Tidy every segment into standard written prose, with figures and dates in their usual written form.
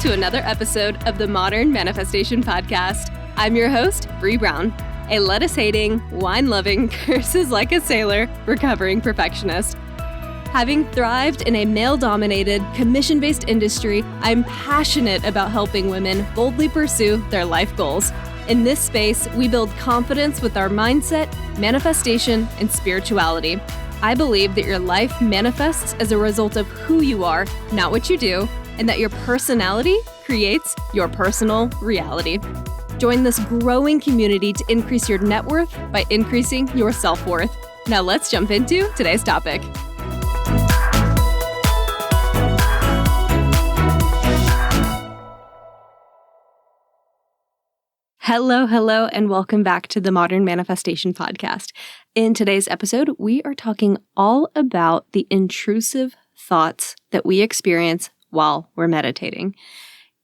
to another episode of the Modern Manifestation Podcast. I'm your host, Bree Brown, a lettuce-hating, wine-loving, curses like a sailor, recovering perfectionist. Having thrived in a male-dominated, commission-based industry, I'm passionate about helping women boldly pursue their life goals. In this space, we build confidence with our mindset, manifestation, and spirituality. I believe that your life manifests as a result of who you are, not what you do, and that your personality creates your personal reality. Join this growing community to increase your net worth by increasing your self-worth. Now let's jump into today's topic. Hello, and welcome back to the Modern Manifestation Podcast. In today's episode, we are talking all about the intrusive thoughts that we experience while we're meditating.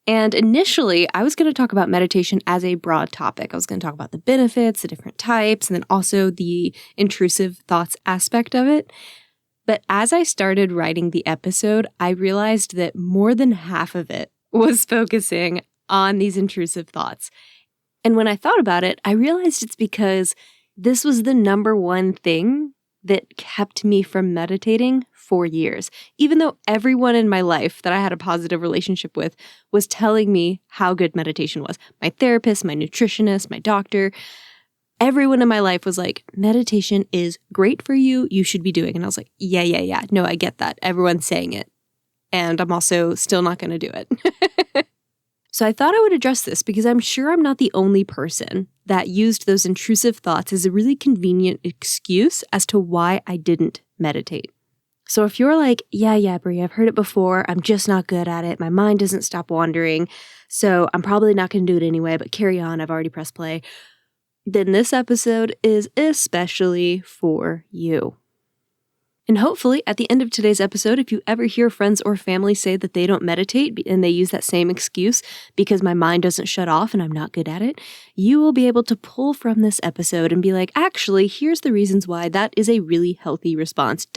And initially, I was going to talk about meditation as a broad topic. I was going to talk about the benefits, the different types, and then also the intrusive thoughts aspect of it. But as I started writing the episode, I realized that more than half of it was focusing on these intrusive thoughts. And when I thought about it, I realized it's because this was the number one thing that kept me from meditating for years. Even though everyone in my life that I had a positive relationship with was telling me how good meditation was. My therapist, my nutritionist, my doctor, everyone in my life was like, meditation is great for you. You should be doing it. And I was like, yeah. No, I get that. Everyone's saying it. And I'm also still not going to do it. So I thought I would address this because I'm sure I'm not the only person that used those intrusive thoughts as a really convenient excuse as to why I didn't meditate. So if you're like, yeah, Brie, I've heard it before. I'm just not good at it. My mind doesn't stop wandering. So I'm probably not going to do it anyway, but carry on. I've already pressed play. Then this episode is especially for you. And hopefully at the end of today's episode, if you ever hear friends or family say that they don't meditate and they use that same excuse because my mind doesn't shut off and I'm not good at it, you will be able to pull from this episode and be like, actually, here's the reasons why that is a really healthy response.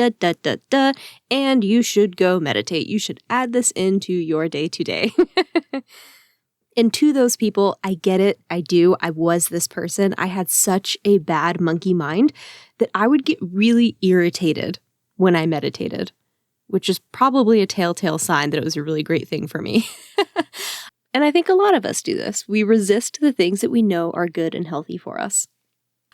And you should go meditate. You should add this into your day-to-day. And to those people, I get it. I do. I was this person. I had such a bad monkey mind that I would get really irritated when I meditated, which is probably a telltale sign that it was a really great thing for me. And I think a lot of us do this. We resist the things that we know are good and healthy for us.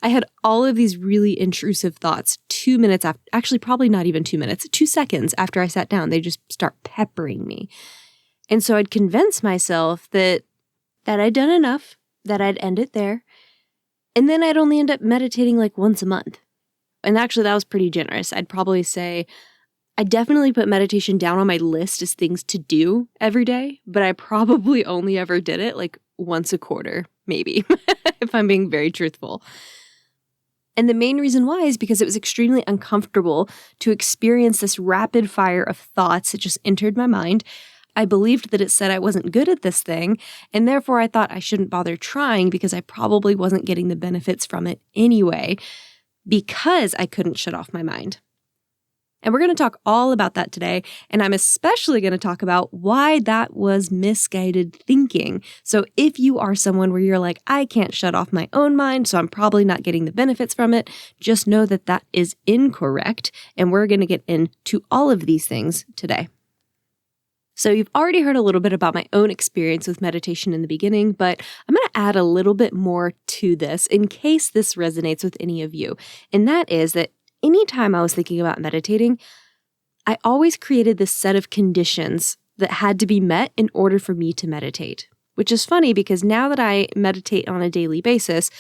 I had all of these really intrusive thoughts 2 minutes after, actually probably not even 2 minutes, 2 seconds after I sat down. They just start peppering me. And so I'd convince myself that I'd done enough, that I'd end it there. And then I'd only end up meditating like once a month. And actually, that was pretty generous. I'd probably say I definitely put meditation down on my list as things to do every day, but I probably only ever did it like once a quarter, maybe, if I'm being very truthful. And the main reason why is because it was extremely uncomfortable to experience this rapid fire of thoughts that just entered my mind. I believed that it said I wasn't good at this thing, and therefore I thought I shouldn't bother trying because I probably wasn't getting the benefits from it anyway, because I couldn't shut off my mind. And we're going to talk all about that today, and I'm especially going to talk about why that was misguided thinking. So if you are someone where you're like, I can't shut off my own mind, so I'm probably not getting the benefits from it, just know that that is incorrect, and we're going to get into all of these things today. So you've already heard a little bit about my own experience with meditation in the beginning, but I'm going to add a little bit more to this in case this resonates with any of you. And that is that anytime I was thinking about meditating, I always created this set of conditions that had to be met in order for me to meditate, which is funny because now that I meditate on a daily basis,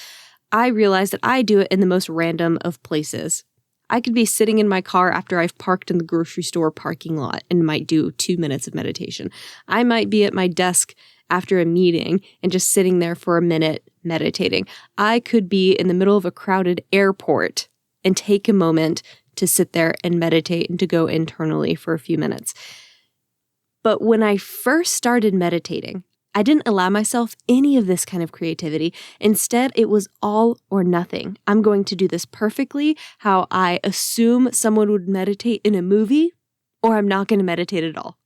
I realize that I do it in the most random of places. I could be sitting in my car after I've parked in the grocery store parking lot and might do 2 minutes of meditation. I might be at my desk after a meeting and just sitting there for a minute meditating. I could be in the middle of a crowded airport and take a moment to sit there and meditate and to go internally for a few minutes. But when I first started meditating, I didn't allow myself any of this kind of creativity. Instead, it was all or nothing. I'm going to do this perfectly, how I assume someone would meditate in a movie, or I'm not going to meditate at all.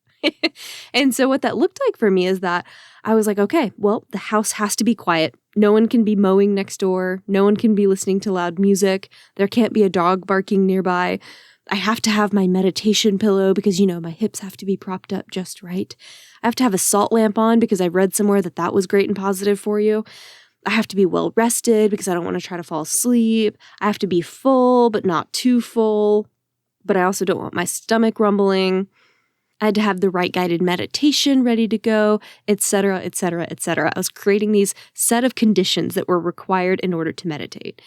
And so what that looked like for me is that I was like, okay, well, the house has to be quiet. No one can be mowing next door. No one can be listening to loud music. There can't be a dog barking nearby. I have to have my meditation pillow because, my hips have to be propped up just right. I have to have a salt lamp on because I read somewhere that was great and positive for you. I have to be well rested because I don't want to try to fall asleep. I have to be full, but not too full. But I also don't want my stomach rumbling. I had to have the right guided meditation ready to go, etc., etc., etc. I was creating these set of conditions that were required in order to meditate.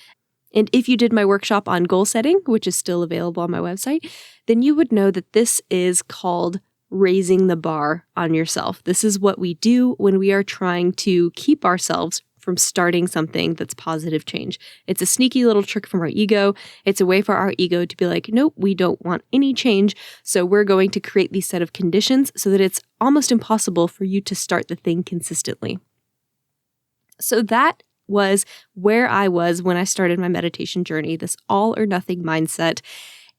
And if you did my workshop on goal setting, which is still available on my website, then you would know that this is called raising the bar on yourself. This is what we do when we are trying to keep ourselves from starting something that's positive change. It's a sneaky little trick from our ego. It's a way for our ego to be like, nope, we don't want any change. So we're going to create these set of conditions so that it's almost impossible for you to start the thing consistently. So that was where I was when I started my meditation journey, this all or nothing mindset.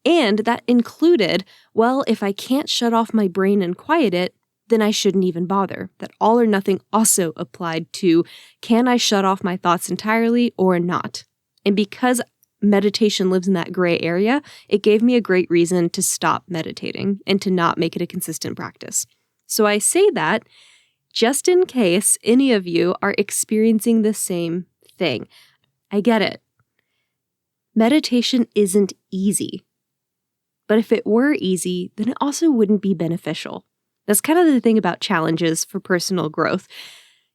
And that included, well, if I can't shut off my brain and quiet it, then I shouldn't even bother. That all or nothing also applied to, can I shut off my thoughts entirely or not? And because meditation lives in that gray area, it gave me a great reason to stop meditating and to not make it a consistent practice. So I say that just in case any of you are experiencing the same thing. I get it. Meditation isn't easy. But if it were easy, then it also wouldn't be beneficial. That's kind of the thing about challenges for personal growth.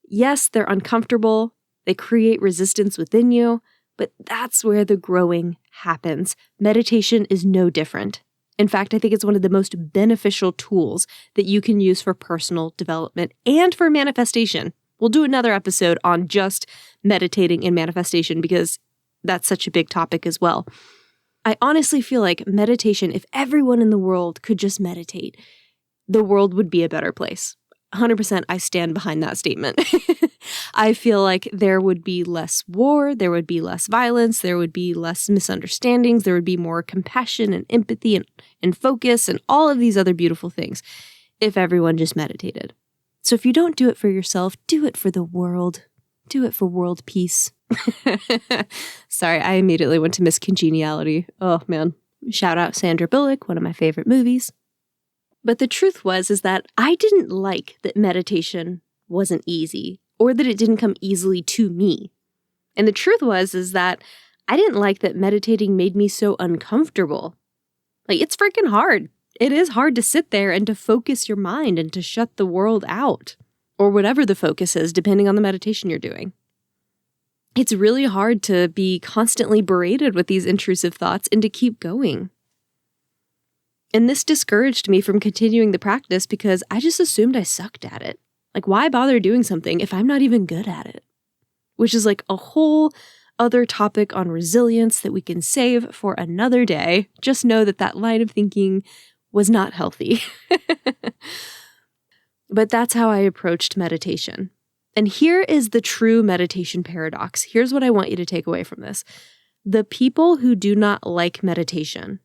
Yes, they're uncomfortable, they create resistance within you, but that's where the growing happens. Meditation is no different. In fact, I think it's one of the most beneficial tools that you can use for personal development and for manifestation. We'll do another episode on just meditating and manifestation because that's such a big topic as well. I honestly feel like meditation, if everyone in the world could just meditate, the world would be a better place. 100% I stand behind that statement. I feel like there would be less war, there would be less violence, there would be less misunderstandings, there would be more compassion and empathy and focus and all of these other beautiful things if everyone just meditated. So if you don't do it for yourself, do it for the world. Do it for world peace. Sorry, I immediately went to Miss Congeniality. Oh man. Shout out Sandra Bullock, one of my favorite movies. But the truth is that I didn't like that meditation wasn't easy or that it didn't come easily to me. And the truth is that I didn't like that meditating made me so uncomfortable. Like, it's freaking hard. It is hard to sit there and to focus your mind and to shut the world out, or whatever the focus is, depending on the meditation you're doing. It's really hard to be constantly berated with these intrusive thoughts and to keep going. And this discouraged me from continuing the practice because I just assumed I sucked at it. Like, why bother doing something if I'm not even good at it? Which is like a whole other topic on resilience that we can save for another day. Just know that that line of thinking was not healthy. But that's how I approached meditation. And here is the true meditation paradox. Here's what I want you to take away from this. The people who do not like meditation,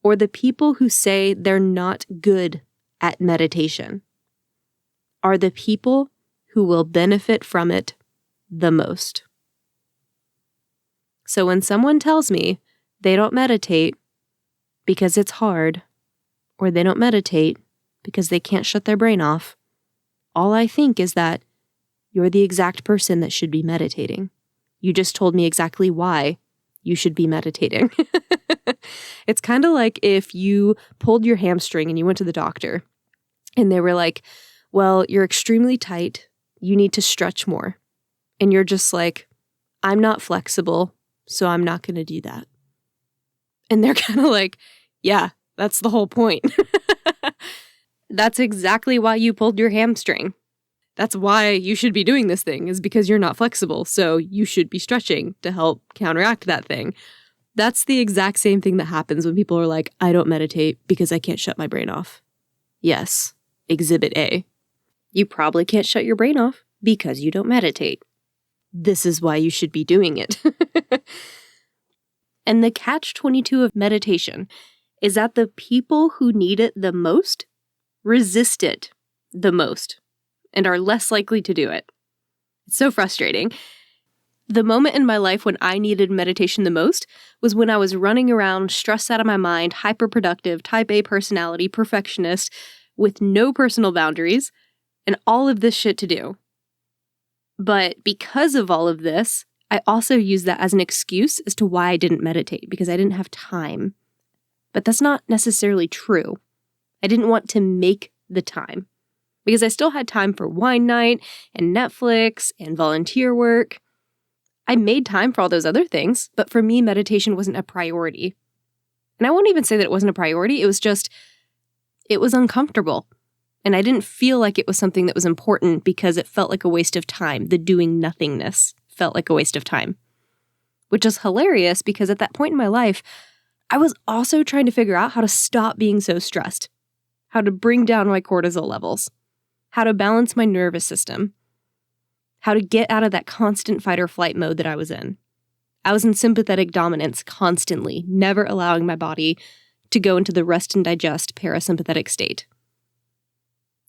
or the people who say they're not good at meditation, are the people who will benefit from it the most. So when someone tells me they don't meditate because it's hard, or they don't meditate because they can't shut their brain off, all I think is that you're the exact person that should be meditating. You just told me exactly why you should be meditating. It's kind of like if you pulled your hamstring and you went to the doctor and they were like, well, you're extremely tight. You need to stretch more. And you're just like, I'm not flexible, so I'm not going to do that. And they're kind of like, yeah, that's the whole point. That's exactly why you pulled your hamstring. That's why you should be doing this thing, is because you're not flexible, so you should be stretching to help counteract that thing. That's the exact same thing that happens when people are like, I don't meditate because I can't shut my brain off. Yes, Exhibit A. You probably can't shut your brain off because you don't meditate. This is why you should be doing it. And the catch-22 of meditation is that the people who need it the most resist it the most and are less likely to do it. It's so frustrating. The moment in my life when I needed meditation the most was when I was running around, stressed out of my mind, hyperproductive, type A personality, perfectionist, with no personal boundaries, and all of this shit to do. But because of all of this, I also used that as an excuse as to why I didn't meditate, because I didn't have time. But that's not necessarily true. I didn't want to make the time, because I still had time for wine night and Netflix and volunteer work. I made time for all those other things, but for me, meditation wasn't a priority. And I won't even say that it wasn't a priority. It was uncomfortable. And I didn't feel like it was something that was important because it felt like a waste of time. The doing nothingness felt like a waste of time, which is hilarious because at that point in my life, I was also trying to figure out how to stop being so stressed, how to bring down my cortisol levels, how to balance my nervous system, how to get out of that constant fight or flight mode that I was in. I was in sympathetic dominance constantly, never allowing my body to go into the rest and digest parasympathetic state.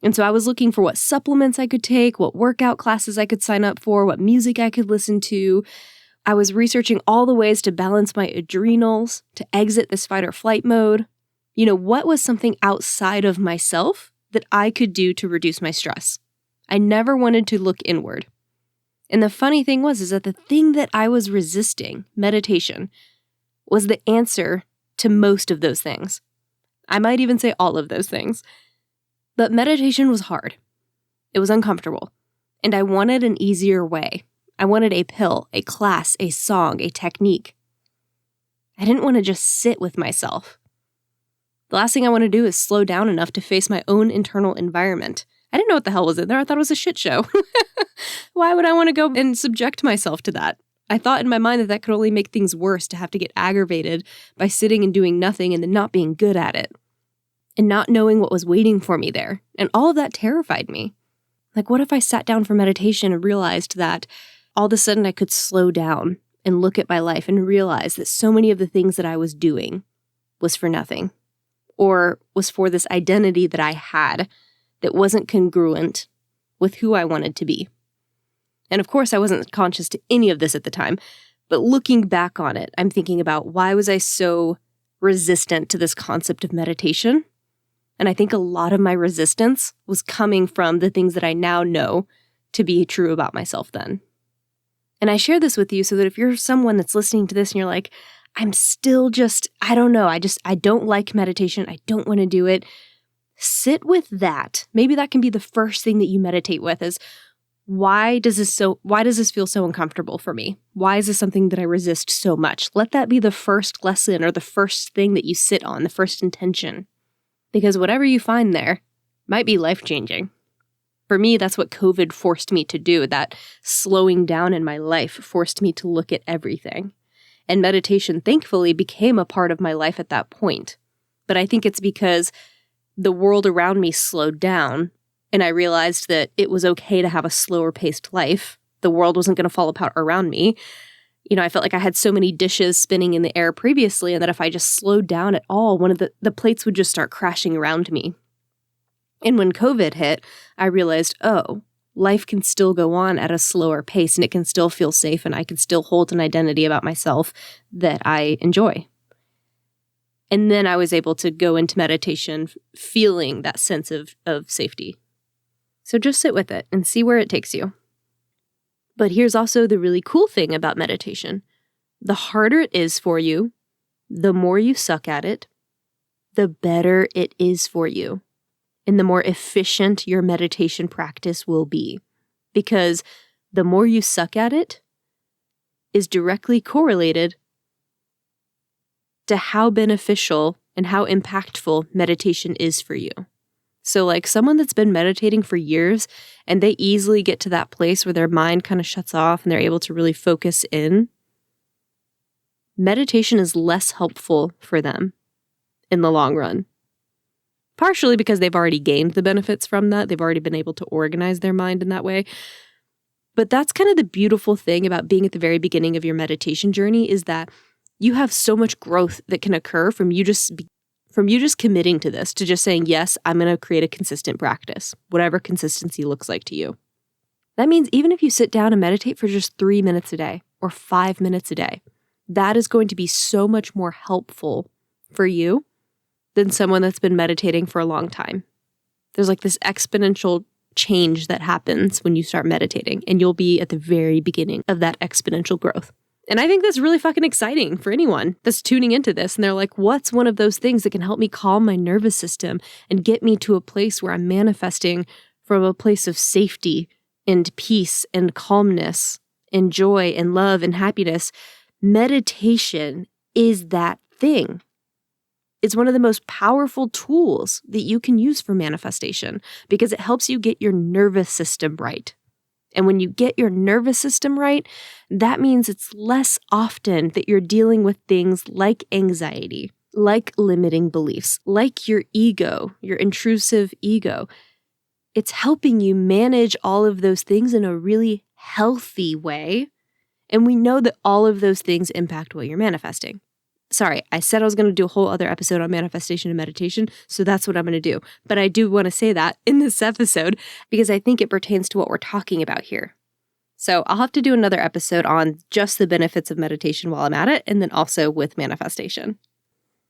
And so I was looking for what supplements I could take, what workout classes I could sign up for, what music I could listen to. I was researching all the ways to balance my adrenals, to exit this fight or flight mode. What was something outside of myself that I could do to reduce my stress? I never wanted to look inward. And the funny thing is that the thing that I was resisting, meditation, was the answer to most of those things. I might even say all of those things. But meditation was hard. It was uncomfortable. And I wanted an easier way. I wanted a pill, a class, a song, a technique. I didn't want to just sit with myself. The last thing I want to do is slow down enough to face my own internal environment. I didn't know what the hell was in there. I thought it was a shit show. Why would I want to go and subject myself to that? I thought in my mind that could only make things worse, to have to get aggravated by sitting and doing nothing and then not being good at it and not knowing what was waiting for me there. And all of that terrified me. Like, what if I sat down for meditation and realized that all of a sudden I could slow down and look at my life and realize that so many of the things that I was doing was for nothing, or was for this identity that I had that wasn't congruent with who I wanted to be. And of course, I wasn't conscious to any of this at the time, but looking back on it, I'm thinking about, why was I so resistant to this concept of meditation? And I think a lot of my resistance was coming from the things that I now know to be true about myself then. And I share this with you so that if you're someone that's listening to this and you're like, I'm still I don't know, I don't like meditation, I don't want to do it, sit with that. Maybe that can be the first thing that you meditate with, is, why does this feel so uncomfortable for me? Why is this something that I resist so much? Let that be the first lesson, or the first thing that you sit on, the first intention. Because whatever you find there might be life-changing. For me, that's what COVID forced me to do. That slowing down in my life forced me to look at everything. And meditation, thankfully, became a part of my life at that point. But I think it's because the world around me slowed down, and I realized that it was okay to have a slower paced life. The world wasn't going to fall apart around me. I felt like I had so many dishes spinning in the air previously, and that if I just slowed down at all, one of the plates would just start crashing around me. And when COVID hit, I realized, life can still go on at a slower pace, and it can still feel safe, and I can still hold an identity about myself that I enjoy. And then I was able to go into meditation feeling that sense of safety. So just sit with it and see where it takes you. But here's also the really cool thing about meditation. The harder it is for you, the more you suck at it, the better it is for you, and the more efficient your meditation practice will be. Because the more you suck at it is directly correlated to how beneficial and how impactful meditation is for you. So like someone that's been meditating for years and they easily get to that place where their mind kind of shuts off and they're able to really focus in, meditation is less helpful for them in the long run. Partially because they've already gained the benefits from that. They've already been able to organize their mind in that way. But that's kind of the beautiful thing about being at the very beginning of your meditation journey, is that you have so much growth that can occur from from you just committing to this, to just saying, yes, I'm going to create a consistent practice, whatever consistency looks like to you. That means even if you sit down and meditate for just 3 minutes a day or 5 minutes a day, that is going to be so much more helpful for you than someone that's been meditating for a long time. There's like this exponential change that happens when you start meditating, and you'll be at the very beginning of that exponential growth. And I think that's really fucking exciting for anyone that's tuning into this. And they're like, what's one of those things that can help me calm my nervous system and get me to a place where I'm manifesting from a place of safety and peace and calmness and joy and love and happiness? Meditation is that thing. It's one of the most powerful tools that you can use for manifestation because it helps you get your nervous system right. And when you get your nervous system right, that means it's less often that you're dealing with things like anxiety, like limiting beliefs, like your ego, your intrusive ego. It's helping you manage all of those things in a really healthy way. And we know that all of those things impact what you're manifesting. Sorry, I said I was going to do a whole other episode on manifestation and meditation, so that's what I'm going to do. But I do want to say that in this episode because I think it pertains to what we're talking about here. So I'll have to do another episode on just the benefits of meditation while I'm at it, and then also with manifestation.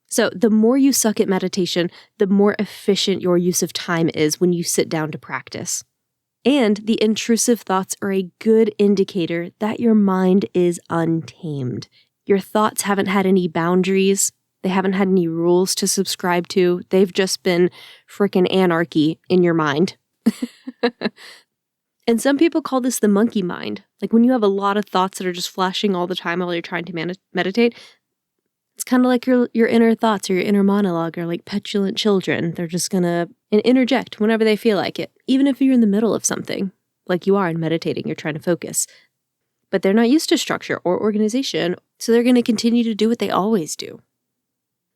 So the more you suck at meditation, the more efficient your use of time is when you sit down to practice. And the intrusive thoughts are a good indicator that your mind is untamed. Your thoughts haven't had any boundaries. They haven't had any rules to subscribe to. They've just been frickin' anarchy in your mind. And some people call this the monkey mind. Like when you have a lot of thoughts that are just flashing all the time while you're trying to meditate, it's kind of like your inner thoughts or your inner monologue are like petulant children. They're just going to interject whenever they feel like it, even if you're in the middle of something, like you are in meditating, you're trying to focus. But they're not used to structure or organization, so they're going to continue to do what they always do.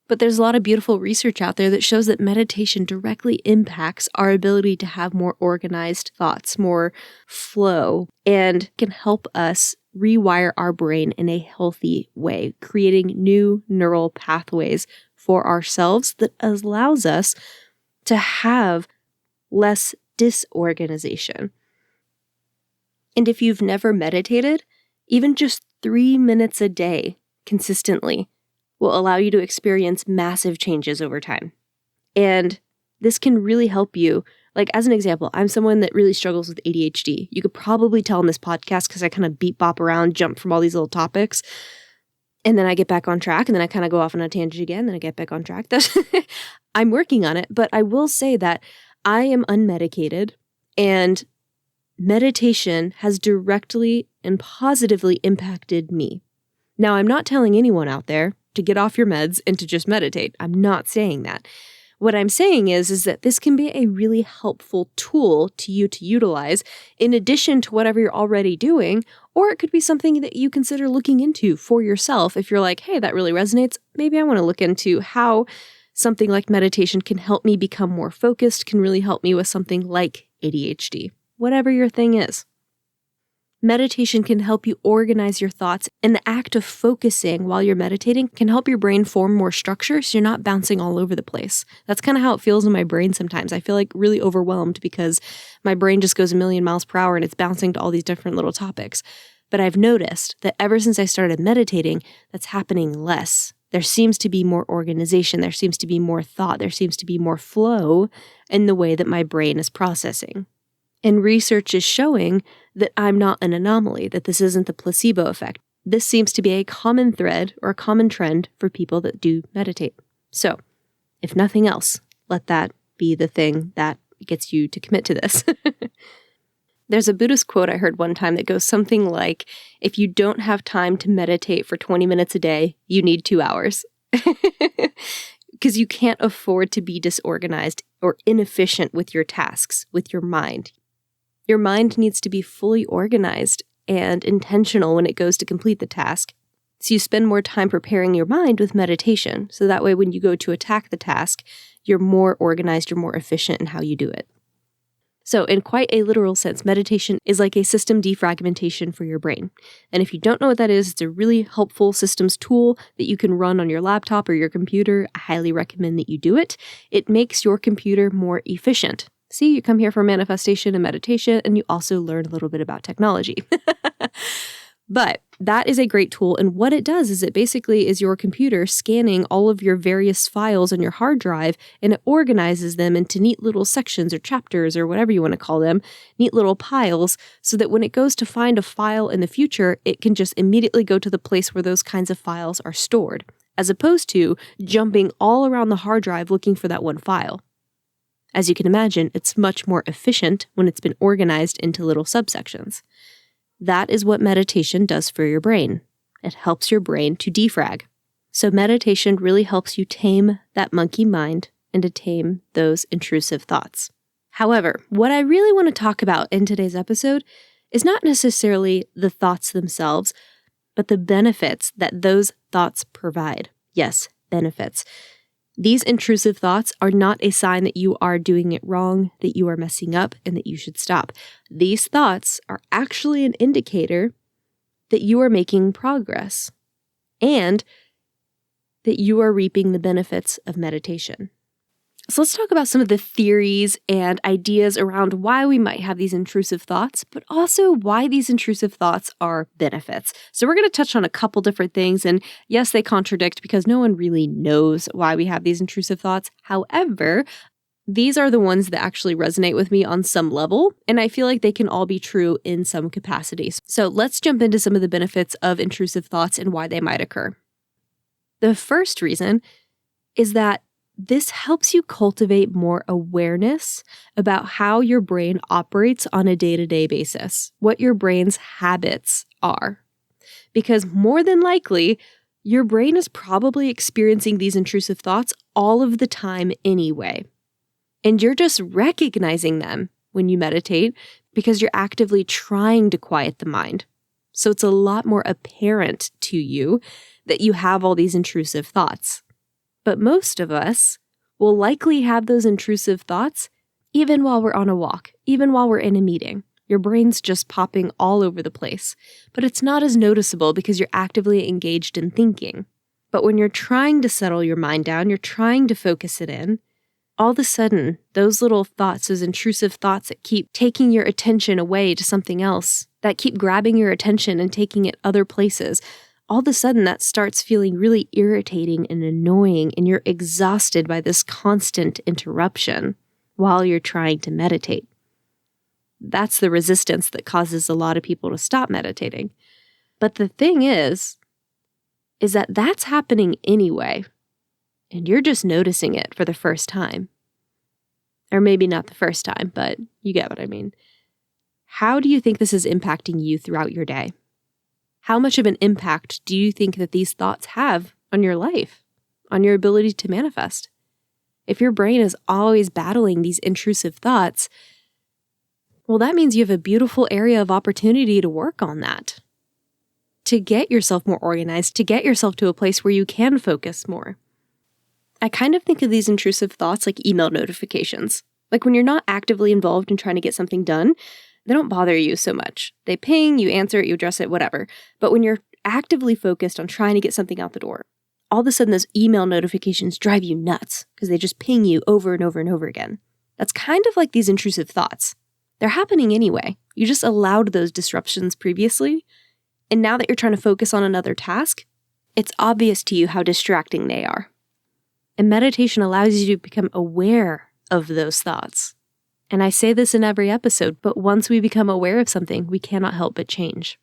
But there's a lot of beautiful research out there that shows that meditation directly impacts our ability to have more organized thoughts, more flow, and can help us rewire our brain in a healthy way, creating new neural pathways for ourselves that allows us to have less disorganization. And if you've never meditated, even just 3 minutes a day consistently will allow you to experience massive changes over time. And this can really help you. Like, as an example, I'm someone that really struggles with ADHD. You could probably tell in this podcast because I kind of beat bop around, jump from all these little topics, and then I get back on track, and then I kind of go off on a tangent again, then I get back on track. I'm working on it, but I will say that I am unmedicated, and meditation has directly and positively impacted me. Now, I'm not telling anyone out there to get off your meds and to just meditate. I'm not saying that. What I'm saying is that this can be a really helpful tool to you to utilize in addition to whatever you're already doing, or it could be something that you consider looking into for yourself. If you're like, hey, that really resonates, maybe I want to look into how something like meditation can help me become more focused, can really help me with something like ADHD, whatever your thing is. Meditation can help you organize your thoughts, and the act of focusing while you're meditating can help your brain form more structure so you're not bouncing all over the place. That's kind of how it feels in my brain sometimes. I feel like really overwhelmed because my brain just goes a million miles per hour and it's bouncing to all these different little topics. But I've noticed that ever since I started meditating, that's happening less. There seems to be more organization, there seems to be more thought, there seems to be more flow in the way that my brain is processing. And research is showing that I'm not an anomaly, that this isn't the placebo effect. This seems to be a common thread or a common trend for people that do meditate. So, if nothing else, let that be the thing that gets you to commit to this. There's a Buddhist quote I heard one time that goes something like, if you don't have time to meditate for 20 minutes a day, you need 2 hours. Because you can't afford to be disorganized or inefficient with your tasks, with your mind. Your mind needs to be fully organized and intentional when it goes to complete the task. So you spend more time preparing your mind with meditation. So that way when you go to attack the task, you're more organized, you're more efficient in how you do it. So in quite a literal sense, meditation is like a system defragmentation for your brain. And if you don't know what that is, it's a really helpful systems tool that you can run on your laptop or your computer. I highly recommend that you do it. It makes your computer more efficient. See, you come here for manifestation and meditation, and you also learn a little bit about technology. But that is a great tool. And what it does is it basically is your computer scanning all of your various files on your hard drive, and it organizes them into neat little sections or chapters or whatever you want to call them, neat little piles, so that when it goes to find a file in the future, it can just immediately go to the place where those kinds of files are stored, as opposed to jumping all around the hard drive looking for that one file. As you can imagine, it's much more efficient when it's been organized into little subsections. That is what meditation does for your brain. It helps your brain to defrag. So meditation really helps you tame that monkey mind and to tame those intrusive thoughts. However, what I really want to talk about in today's episode is not necessarily the thoughts themselves, but the benefits that those thoughts provide. Yes, benefits. These intrusive thoughts are not a sign that you are doing it wrong, that you are messing up, and that you should stop. These thoughts are actually an indicator that you are making progress and that you are reaping the benefits of meditation. So let's talk about some of the theories and ideas around why we might have these intrusive thoughts, but also why these intrusive thoughts are benefits. So we're going to touch on a couple different things, and yes, they contradict because no one really knows why we have these intrusive thoughts. However, these are the ones that actually resonate with me on some level, and I feel like they can all be true in some capacities. So let's jump into some of the benefits of intrusive thoughts and why they might occur. The first reason is that this helps you cultivate more awareness about how your brain operates on a day-to-day basis, what your brain's habits are. Because more than likely, your brain is probably experiencing these intrusive thoughts all of the time anyway. And you're just recognizing them when you meditate because you're actively trying to quiet the mind. So it's a lot more apparent to you that you have all these intrusive thoughts. But most of us will likely have those intrusive thoughts even while we're on a walk, even while we're in a meeting. Your brain's just popping all over the place. But it's not as noticeable because you're actively engaged in thinking. But when you're trying to settle your mind down, you're trying to focus it in, all of a sudden, those little thoughts, those intrusive thoughts that keep taking your attention away to something else, that keep grabbing your attention and taking it other places, all of a sudden that starts feeling really irritating and annoying, and you're exhausted by this constant interruption while you're trying to meditate. That's the resistance that causes a lot of people to stop meditating. But the thing is that that's happening anyway, and you're just noticing it for the first time. Or maybe not the first time, but you get what I mean. How do you think this is impacting you throughout your day? How much of an impact do you think that these thoughts have on your life, on your ability to manifest? If your brain is always battling these intrusive thoughts, well, that means you have a beautiful area of opportunity to work on that, to get yourself more organized, to get yourself to a place where you can focus more. I kind of think of these intrusive thoughts like email notifications. Like when you're not actively involved in trying to get something done, they don't bother you so much. They ping, you answer it, you address it, whatever. But when you're actively focused on trying to get something out the door, all of a sudden those email notifications drive you nuts because they just ping you over and over and over again. That's kind of like these intrusive thoughts. They're happening anyway. You just allowed those disruptions previously, and now that you're trying to focus on another task, it's obvious to you how distracting they are. And meditation allows you to become aware of those thoughts. And I say this in every episode, but once we become aware of something, we cannot help but change.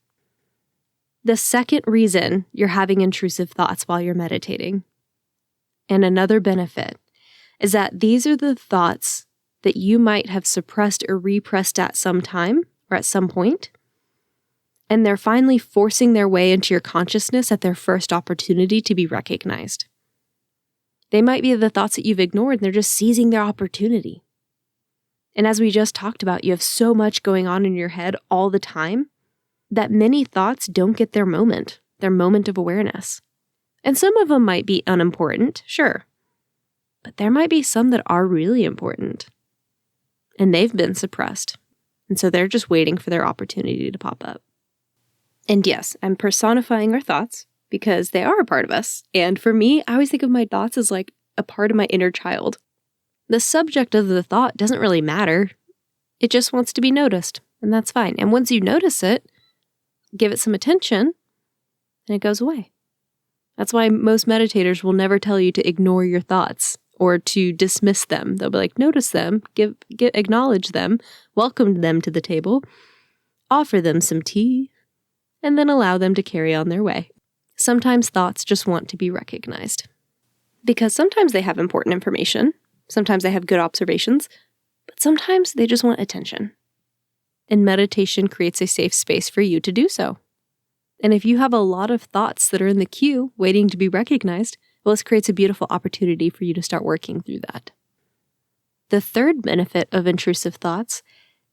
The second reason you're having intrusive thoughts while you're meditating, and another benefit, is that these are the thoughts that you might have suppressed or repressed at some time or at some point, and they're finally forcing their way into your consciousness at their first opportunity to be recognized. They might be the thoughts that you've ignored, and they're just seizing their opportunity. And as we just talked about, you have so much going on in your head all the time that many thoughts don't get their moment of awareness. And some of them might be unimportant, sure, but there might be some that are really important. and they've been suppressed. And so they're just waiting for their opportunity to pop up. And yes, I'm personifying our thoughts because they are a part of us. And for me, I always think of my thoughts as like a part of my inner child. The subject of the thought doesn't really matter. It just wants to be noticed, and that's fine. And once you notice it, give it some attention, and it goes away. That's why most meditators will never tell you to ignore your thoughts or to dismiss them. They'll be like, notice them, acknowledge them, welcome them to the table, offer them some tea, and then allow them to carry on their way. Sometimes thoughts just want to be recognized. Because sometimes they have important information, sometimes they have good observations, but sometimes they just want attention. And meditation creates a safe space for you to do so. And if you have a lot of thoughts that are in the queue waiting to be recognized, well, this creates a beautiful opportunity for you to start working through that. The third benefit of intrusive thoughts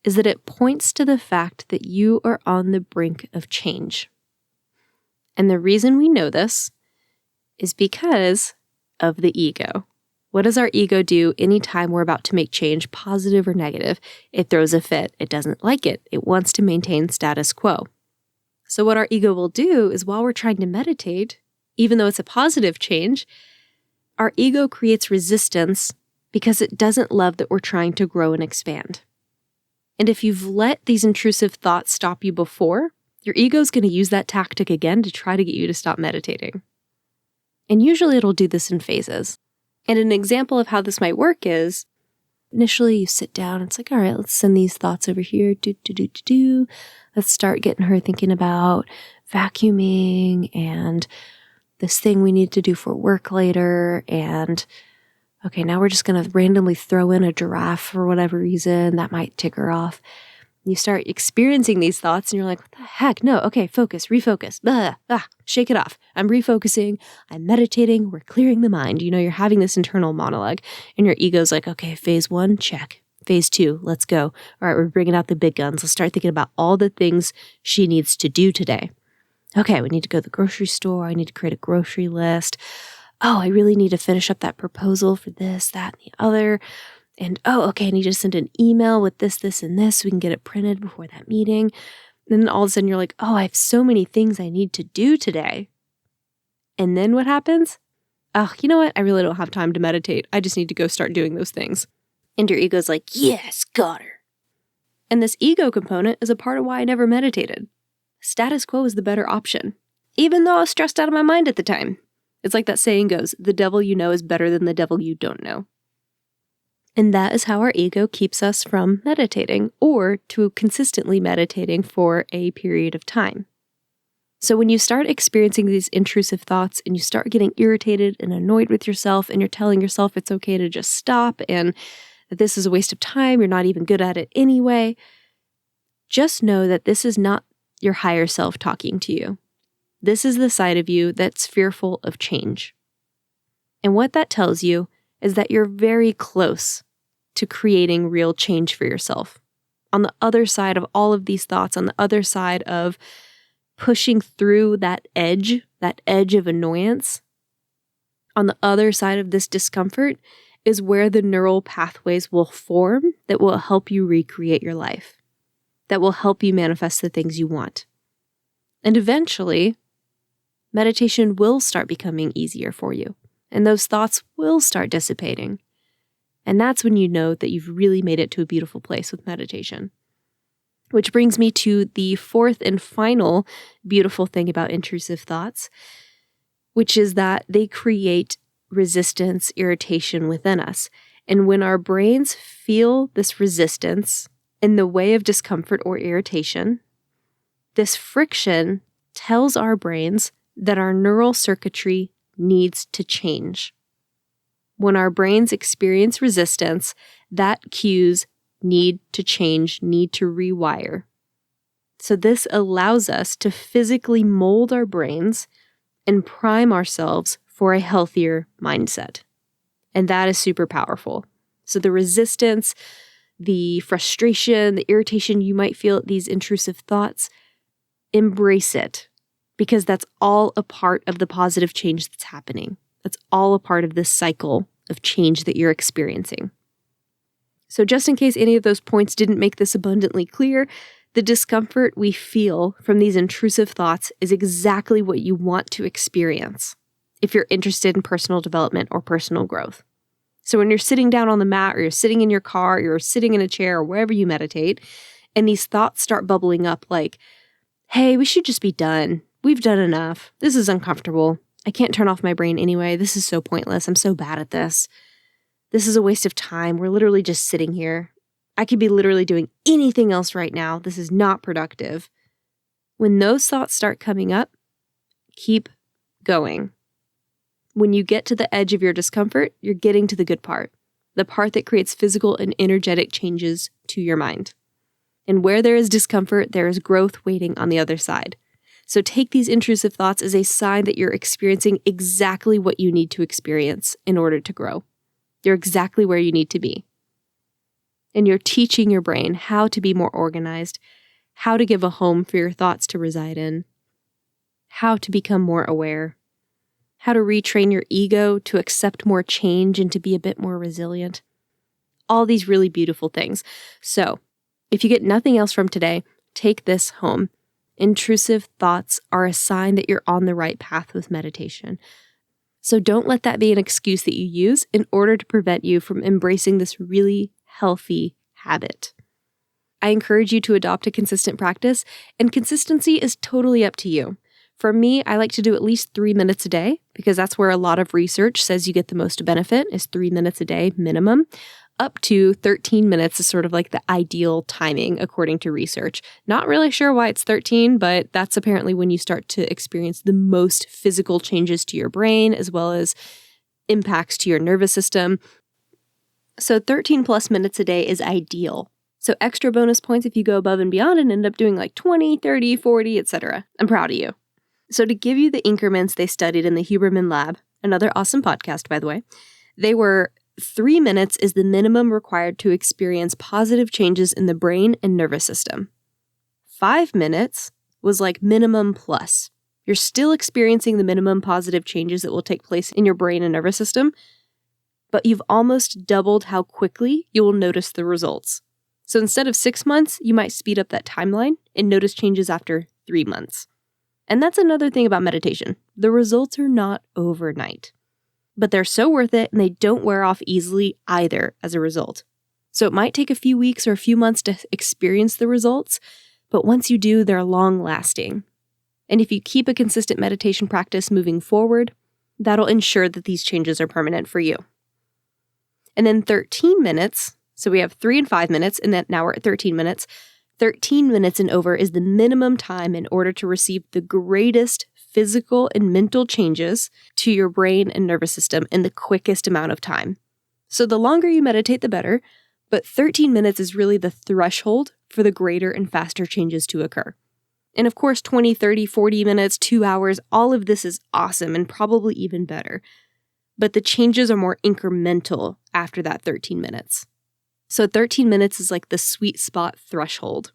is that it points to the fact that you are on the brink of change. And the reason we know this is because of the ego. What does our ego do anytime we're about to make change, positive or negative? It throws a fit. It doesn't like it. It wants to maintain status quo. So what our ego will do is while we're trying to meditate, even though it's a positive change, our ego creates resistance because it doesn't love that we're trying to grow and expand. And if you've let these intrusive thoughts stop you before, your ego is going to use that tactic again to try to get you to stop meditating. And usually it'll do this in phases. And an example of how this might work is, initially you sit down, it's like, all right, let's send these thoughts over here, Let's start getting her thinking about vacuuming and this thing we need to do for work later. And okay, now we're just going to randomly throw in a giraffe for whatever reason. That might tick her off. You start experiencing these thoughts and you're like, what the heck? No, okay, focus, refocus, shake it off. I'm refocusing, I'm meditating, we're clearing the mind. You're having this internal monologue and your ego's like, okay, phase 1, check. Phase 2, let's go. All right, we're bringing out the big guns. Let's start thinking about all the things she needs to do today. Okay, we need to go to the grocery store. I need to create a grocery list. Oh, I really need to finish up that proposal for this, that, and the other. And, okay, I need to send an email with this, and this so we can get it printed before that meeting. And then all of a sudden you're like, I have so many things I need to do today. And then what happens? You know what? I really don't have time to meditate. I just need to go start doing those things. And your ego's like, yes, got her. And this ego component is a part of why I never meditated. Status quo is the better option, even though I was stressed out of my mind at the time. It's like that saying goes, the devil you know is better than the devil you don't know. And that is how our ego keeps us from meditating or to consistently meditating for a period of time. So when you start experiencing these intrusive thoughts and you start getting irritated and annoyed with yourself and you're telling yourself it's okay to just stop and that this is a waste of time, you're not even good at it anyway, just know that this is not your higher self talking to you. This is the side of you that's fearful of change. And what that tells you is that you're very close to creating real change for yourself. On the other side of all of these thoughts, on the other side of pushing through that edge of annoyance, on the other side of this discomfort is where the neural pathways will form that will help you recreate your life, that will help you manifest the things you want. And eventually, meditation will start becoming easier for you, and those thoughts will start dissipating. And that's when you know that you've really made it to a beautiful place with meditation. Which brings me to the fourth and final beautiful thing about intrusive thoughts, which is that they create resistance, irritation within us. And when our brains feel this resistance in the way of discomfort or irritation, this friction tells our brains that our neural circuitry needs to change. When our brains experience resistance, that cues need to change, need to rewire. So this allows us to physically mold our brains and prime ourselves for a healthier mindset. And that is super powerful. So the resistance, the frustration, the irritation you might feel at these intrusive thoughts, embrace it, because that's all a part of the positive change that's happening. That's all a part of this cycle of change that you're experiencing. So just in case any of those points didn't make this abundantly clear, the discomfort we feel from these intrusive thoughts is exactly what you want to experience if you're interested in personal development or personal growth. So when you're sitting down on the mat, or you're sitting in your car, or you're sitting in a chair, or wherever you meditate, and these thoughts start bubbling up like, hey, we should just be done. We've done enough. This is uncomfortable. I can't turn off my brain anyway. This is so pointless. I'm so bad at this. This is a waste of time. We're literally just sitting here. I could be literally doing anything else right now. This is not productive. When those thoughts start coming up, keep going. When you get to the edge of your discomfort, you're getting to the good part, the part that creates physical and energetic changes to your mind. And where there is discomfort, there is growth waiting on the other side. So take these intrusive thoughts as a sign that you're experiencing exactly what you need to experience in order to grow. You're exactly where you need to be. And you're teaching your brain how to be more organized, how to give a home for your thoughts to reside in, how to become more aware, how to retrain your ego to accept more change and to be a bit more resilient. All these really beautiful things. So, if you get nothing else from today, take this home. Intrusive thoughts are a sign that you're on the right path with meditation. So don't let that be an excuse that you use in order to prevent you from embracing this really healthy habit. I encourage you to adopt a consistent practice, and consistency is totally up to you. For me, I like to do at least 3 minutes a day because that's where a lot of research says you get the most benefit is 3 minutes a day minimum. Up to 13 minutes is sort of like the ideal timing according to research. Not really sure why it's 13, but that's apparently when you start to experience the most physical changes to your brain as well as impacts to your nervous system. So 13 plus minutes a day is ideal. So extra bonus points if you go above and beyond and end up doing like 20, 30, 40, etc. I'm proud of you. So to give you the increments they studied in the Huberman Lab, another awesome podcast, by the way, they were 3 minutes is the minimum required to experience positive changes in the brain and nervous system. 5 minutes was like minimum plus. You're still experiencing the minimum positive changes that will take place in your brain and nervous system, but you've almost doubled how quickly you will notice the results. So instead of 6 months, you might speed up that timeline and notice changes after 3 months. And that's another thing about meditation. The results are not overnight, but they're so worth it and they don't wear off easily either as a result. So it might take a few weeks or a few months to experience the results, but once you do, they're long lasting. And if you keep a consistent meditation practice moving forward, that'll ensure that these changes are permanent for you. And then 13 minutes, so we have 3 and 5 minutes, and then now we're at 13 minutes. 13 minutes and over is the minimum time in order to receive the greatest physical and mental changes to your brain and nervous system in the quickest amount of time. So the longer you meditate, the better, but 13 minutes is really the threshold for the greater and faster changes to occur. And of course, 20, 30, 40 minutes, 2 hours, all of this is awesome and probably even better. But the changes are more incremental after that 13 minutes. So 13 minutes is like the sweet spot threshold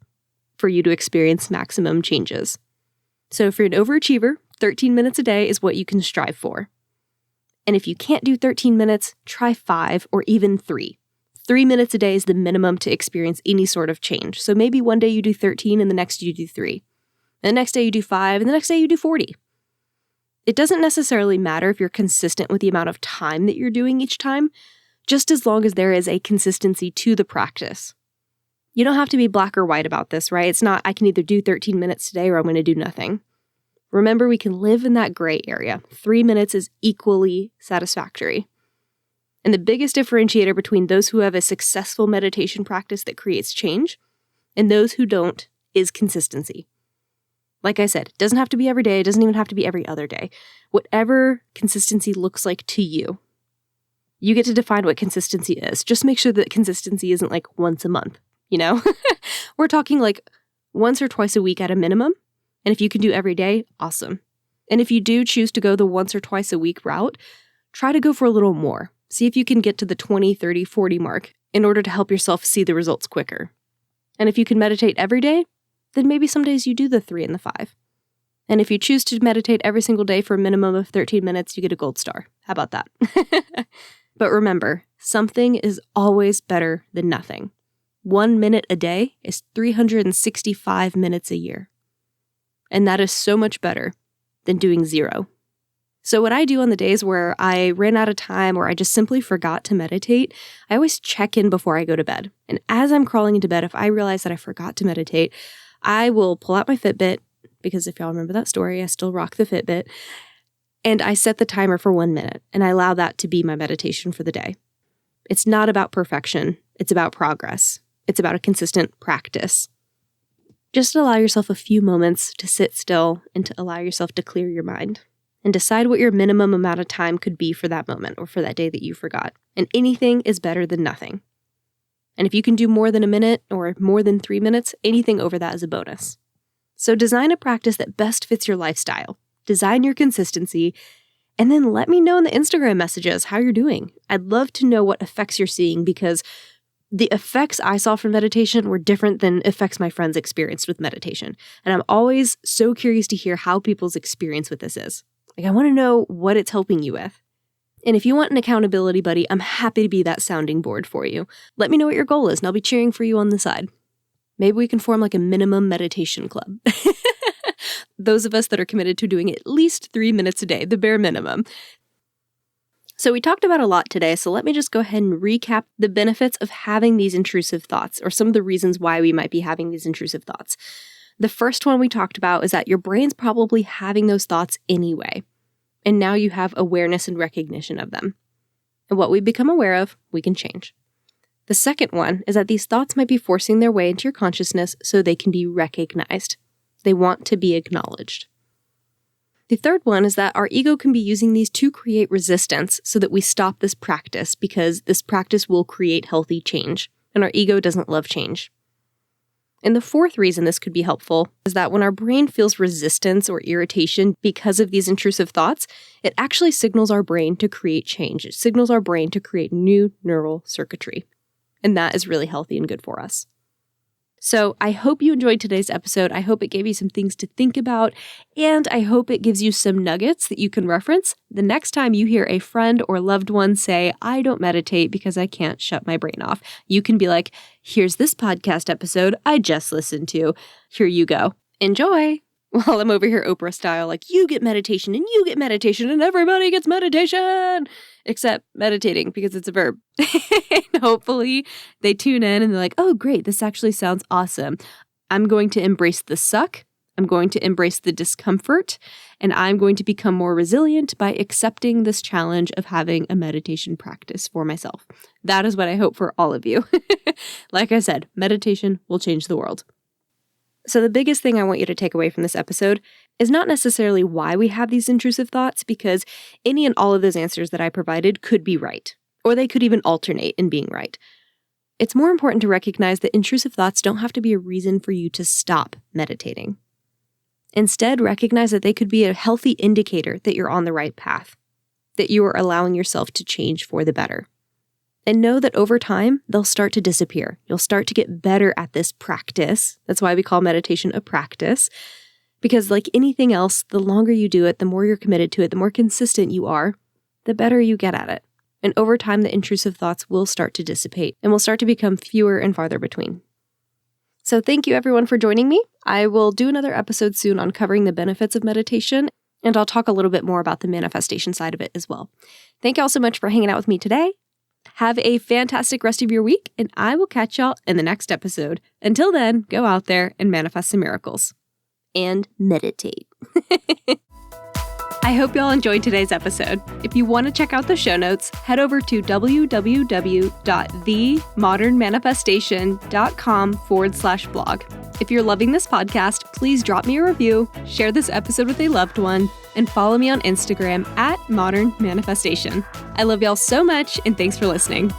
for you to experience maximum changes. So if you're an overachiever, 13 minutes a day is what you can strive for. And if you can't do 13 minutes, try 5 or even 3. 3 minutes a day is the minimum to experience any sort of change. So maybe one day you do 13 and the next you do 3. And the next day you do 5 and the next day you do 40. It doesn't necessarily matter if you're consistent with the amount of time that you're doing each time, just as long as there is a consistency to the practice. You don't have to be black or white about this, right? It's not, I can either do 13 minutes today or I'm going to do nothing. Remember, we can live in that gray area. 3 minutes is equally satisfactory. And the biggest differentiator between those who have a successful meditation practice that creates change and those who don't is consistency. Like I said, it doesn't have to be every day. It doesn't even have to be every other day. Whatever consistency looks like to you, you get to define what consistency is. Just make sure that consistency isn't like once a month, you know? We're talking like once or twice a week at a minimum. And if you can do every day, awesome. And if you do choose to go the once or twice a week route, try to go for a little more. See if you can get to the 20, 30, 40 mark in order to help yourself see the results quicker. And if you can meditate every day, then maybe some days you do the 3 and the 5. And if you choose to meditate every single day for a minimum of 13 minutes, you get a gold star. How about that? But remember, something is always better than nothing. 1 minute a day is 365 minutes a year. And that is so much better than doing 0. So what I do on the days where I ran out of time or I just simply forgot to meditate, I always check in before I go to bed. And as I'm crawling into bed, if I realize that I forgot to meditate, I will pull out my Fitbit, because if y'all remember that story, I still rock the Fitbit, and I set the timer for 1 minute, and I allow that to be my meditation for the day. It's not about perfection. It's about progress. It's about a consistent practice. Just allow yourself a few moments to sit still and to allow yourself to clear your mind. And decide what your minimum amount of time could be for that moment or for that day that you forgot. And anything is better than nothing. And if you can do more than a minute or more than 3 minutes, anything over that is a bonus. So design a practice that best fits your lifestyle. Design your consistency. And then let me know in the Instagram messages how you're doing. I'd love to know what effects you're seeing, because the effects I saw from meditation were different than effects my friends experienced with meditation. And I'm always so curious to hear how people's experience with this is. I want to know what it's helping you with. And if you want an accountability buddy, I'm happy to be that sounding board for you. Let me know what your goal is, and I'll be cheering for you on the side. Maybe we can form a minimum meditation club. Those of us that are committed to doing at least 3 minutes a day, the bare minimum. So we talked about a lot today, so let me just go ahead and recap the benefits of having these intrusive thoughts, or some of the reasons why we might be having these intrusive thoughts. The first one we talked about is that your brain's probably having those thoughts anyway, and now you have awareness and recognition of them. And what we become aware of, we can change. The second one is that these thoughts might be forcing their way into your consciousness so they can be recognized. They want to be acknowledged. The third one is that our ego can be using these to create resistance so that we stop this practice, because this practice will create healthy change, and our ego doesn't love change. And the fourth reason this could be helpful is that when our brain feels resistance or irritation because of these intrusive thoughts, it actually signals our brain to create change. It signals our brain to create new neural circuitry. And that is really healthy and good for us. So I hope you enjoyed today's episode. I hope it gave you some things to think about, and I hope it gives you some nuggets that you can reference the next time you hear a friend or loved one say, I don't meditate because I can't shut my brain off. You can be like, here's this podcast episode I just listened to. Here you go. Enjoy. While I'm over here Oprah style, you get meditation and you get meditation and everybody gets meditation, except meditating, because it's a verb. And hopefully they tune in and they're like, oh, great, this actually sounds awesome. I'm going to embrace the suck. I'm going to embrace the discomfort, and I'm going to become more resilient by accepting this challenge of having a meditation practice for myself. That is what I hope for all of you. Like I said, meditation will change the world. So the biggest thing I want you to take away from this episode is not necessarily why we have these intrusive thoughts, because any and all of those answers that I provided could be right, or they could even alternate in being right. It's more important to recognize that intrusive thoughts don't have to be a reason for you to stop meditating. Instead, recognize that they could be a healthy indicator that you're on the right path, that you are allowing yourself to change for the better. And know that over time, they'll start to disappear. You'll start to get better at this practice. That's why we call meditation a practice. Because like anything else, the longer you do it, the more you're committed to it, the more consistent you are, the better you get at it. And over time, the intrusive thoughts will start to dissipate and will start to become fewer and farther between. So thank you everyone for joining me. I will do another episode soon on covering the benefits of meditation, and I'll talk a little bit more about the manifestation side of it as well. Thank you all so much for hanging out with me today. Have a fantastic rest of your week, and I will catch y'all in the next episode. Until then, go out there and manifest some miracles. And meditate. I hope y'all enjoyed today's episode. If you want to check out the show notes, head over to www.themodernmanifestation.com/blog. If you're loving this podcast, please drop me a review, share this episode with a loved one, and follow me on Instagram @modernmanifestation. I love y'all so much, and thanks for listening.